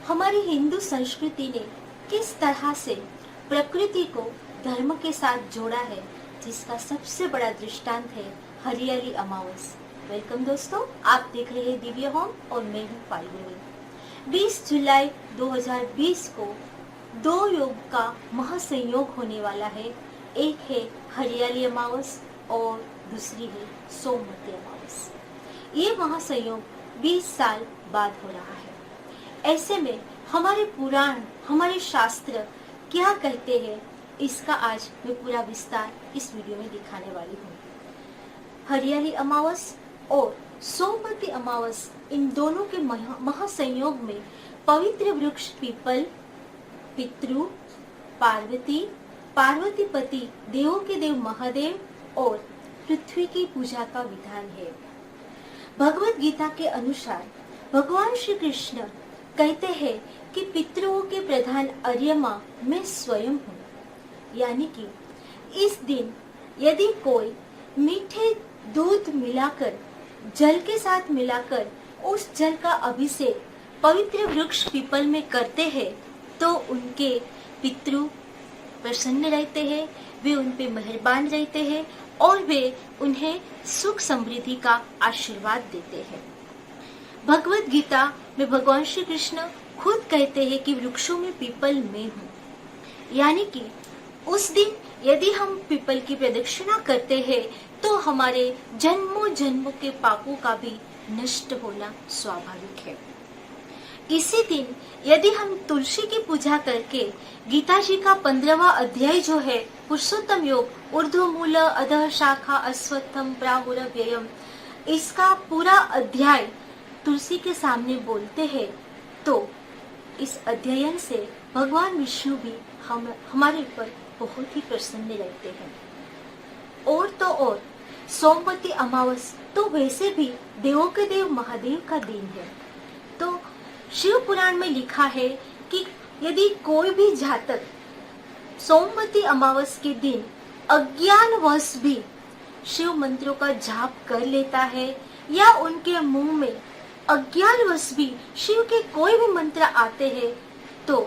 हमारी हिंदू संस्कृति ने किस तरह से प्रकृति को धर्म के साथ जोड़ा है, जिसका सबसे बड़ा दृष्टांत है हरियाली अमावस। वेलकम दोस्तों, आप देख रहे हैं दिव्य होम और मैं हूँ फाल्गुनी। 20 जुलाई 2020 को दो योग का महासंयोग होने वाला है। एक है हरियाली अमावस और दूसरी है सोमवती अमावस। ये महासंयोग 20 साल बाद हो रहा है। ऐसे में हमारे पुराण, हमारे शास्त्र क्या कहते हैं, इसका आज मैं पूरा विस्तार इस वीडियो में दिखाने वाली हूँ। हरियाली अमावस और सोमवती अमावस, इन दोनों के महासंयोग में पवित्र वृक्ष पीपल, पितृ, पार्वती, पार्वतीपति, देवों के देव महादेव और पृथ्वी की पूजा का विधान है। भगवत गीता के अनुसार भगवान श्री कृष्ण कहते हैं कि पितरों के प्रधान अर्यमा मैं स्वयं हूँ। यानी कि इस दिन यदि कोई मीठे दूध मिलाकर, जल के साथ मिलाकर उस जल का अभिषेक पवित्र वृक्ष पीपल में करते हैं तो उनके पितृ प्रसन्न रहते हैं, वे उन पे मेहरबान रहते हैं और वे उन्हें सुख समृद्धि का आशीर्वाद देते हैं। भगवत गीता में भगवान श्री कृष्ण खुद कहते हैं कि वृक्षों में पीपल मैं हूँ। यानी कि उस दिन यदि हम पीपल की प्रदक्षिणा करते हैं तो हमारे जन्मों जन्मों के पापों का भी नष्ट होना स्वाभाविक है। इसी दिन यदि हम तुलसी की पूजा करके गीता जी का 15वां अध्याय जो है पुरुषोत्तम योग, ऊर्ध्वमूल अधः शाखा अश्वत्थम प्राहुरव्ययम, इसका पूरा अध्याय तुलसी के सामने बोलते हैं तो इस अध्ययन से भगवान विष्णु भी हमारे ऊपर बहुत ही प्रसन्न रहते हैं। और तो और सोमवती अमावस तो वैसे भी देवों के देव महादेव का दिन है। तो शिव पुराण में लिखा है कि यदि कोई भी जातक सोमवती अमावस के दिन अज्ञानवश भी शिव मंत्रों का जाप कर लेता है या उनके मुंह में अज्ञानवश भी शिव के कोई भी मंत्र आते हैं तो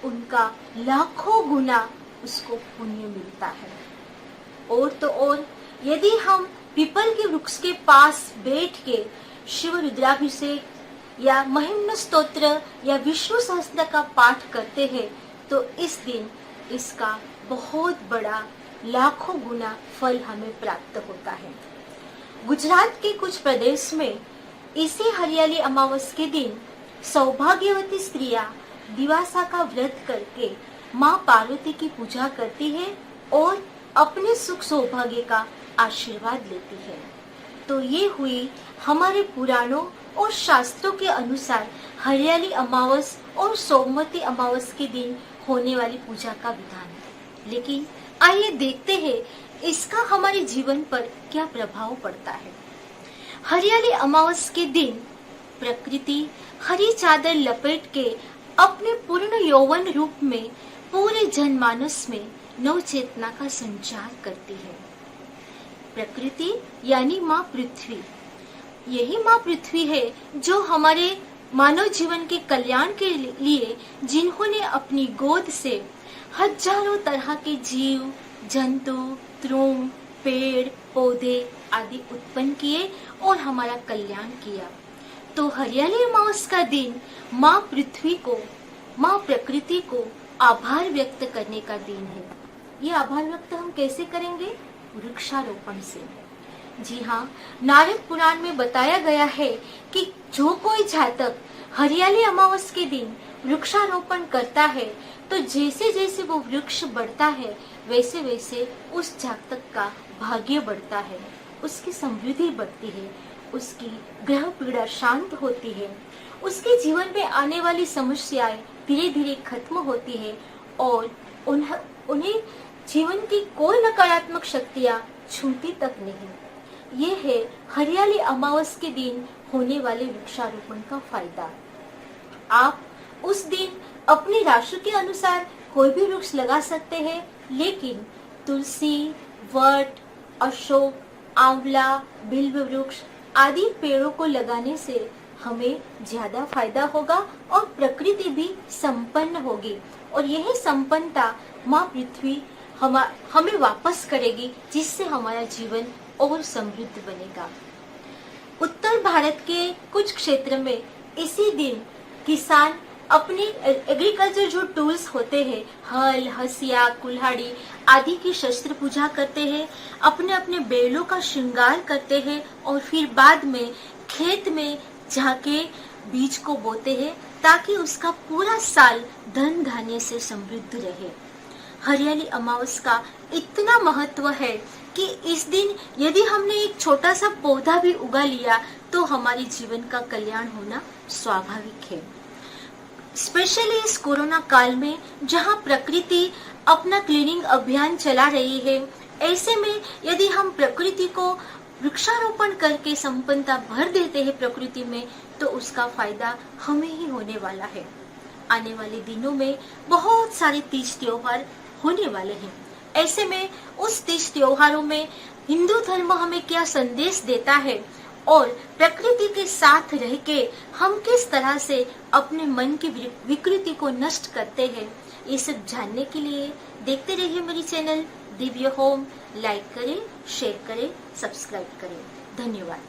उनका लाखों गुना उसको पुण्य मिलता है। और तो और यदि हम पीपल के वृक्ष के पास बैठ के शिव रुद्राभिषेक या महिम्न स्तोत्र या विष्णु सहस्त्र का पाठ करते हैं तो इस दिन इसका बहुत बड़ा लाखों गुना फल हमें प्राप्त होता है। गुजरात के कुछ प्रदेश में इसी हरियाली अमावस के दिन सौभाग्यवती स्त्रियां दिवासा का व्रत करके माँ पार्वती की पूजा करती है और अपने सुख सौभाग्य का आशीर्वाद लेती है। तो ये हुई हमारे पुराणों और शास्त्रों के अनुसार हरियाली अमावस और सोमवती अमावस के दिन होने वाली पूजा का विधान। लेकिन आइए देखते हैं इसका हमारे जीवन पर क्या प्रभाव पड़ता है। हरियाली अमावस के दिन प्रकृति हरी चादर लपेट के अपने पूर्ण यौवन रूप में पूरे जनमानस में नव चेतना का संचार करती है। प्रकृति यानी माँ पृथ्वी, यही माँ पृथ्वी है जो हमारे मानव जीवन के कल्याण के लिए जिन्होंने अपनी गोद से हजारों तरह के जीव जंतु, तृण, पेड़ पौधे आदि उत्पन्न किए और हमारा कल्याण किया। तो हरियाली अमावस का दिन माँ पृथ्वी को, माँ प्रकृति को आभार व्यक्त करने का दिन है। ये आभार व्यक्त हम कैसे करेंगे? वृक्षारोपण से। जी हाँ, नारद पुराण में बताया गया है कि जो कोई जातक हरियाली अमावस के दिन वृक्षारोपण करता है तो जैसे जैसे वो वृक्ष बढ़ता है वैसे वैसे उस जातक का भाग्य बढ़ता है, उसकी समृद्धि बढ़ती है, उसकी ग्रह पीड़ा शांत होती है, उसके जीवन में आने वाली समस्याएं धीरे धीरे खत्म होती है और उन्हें जीवन की कोई नकारात्मक शक्तियां छूती तक नहीं। ये है हरियाली अमावस के दिन होने वाले वृक्षारोपण का फायदा। आप उस दिन अपनी राशि के अनुसार कोई भी वृक्ष लगा सकते हैं, लेकिन तुलसी, वट, अशोक, आंवला, बिल्व वृक्ष आदि पेड़ों को लगाने से हमें ज्यादा फायदा होगा और प्रकृति भी संपन्न होगी, और यही संपन्नता माँ पृथ्वी हमें वापस करेगी, जिससे हमारा जीवन और समृद्ध बनेगा। उत्तर भारत के कुछ क्षेत्र में इसी दिन किसान अपने एग्रीकल्चर जो टूल्स होते हैं, हल, हसिया, कुल्हाड़ी आदि की शस्त्र पूजा करते हैं, अपने अपने बैलों का श्रृंगार करते हैं और फिर बाद में खेत में जाके बीज को बोते हैं, ताकि उसका पूरा साल धन धान्य से समृद्ध रहे। हरियाली अमावस का इतना महत्व है कि इस दिन यदि हमने एक छोटा सा पौधा भी उगा लिया तो हमारे जीवन का कल्याण होना स्वाभाविक है। स्पेशली इस कोरोना काल में जहां प्रकृति अपना क्लीनिंग अभियान चला रही है, ऐसे में यदि हम प्रकृति को वृक्षारोपण करके संपन्नता भर देते हैं प्रकृति में, तो उसका फायदा हमें ही होने वाला है। आने वाले दिनों में बहुत सारे तीज त्योहार होने वाले हैं। ऐसे में उस तीज त्योहारों में हिंदू धर्म हमें क्या संदेश देता है और प्रकृति के साथ रह के हम किस तरह से अपने मन की विकृति को नष्ट करते हैं, ये सब जानने के लिए देखते रहिए मेरी चैनल दिव्य होम। लाइक करें, शेयर करें, सब्सक्राइब करें। धन्यवाद।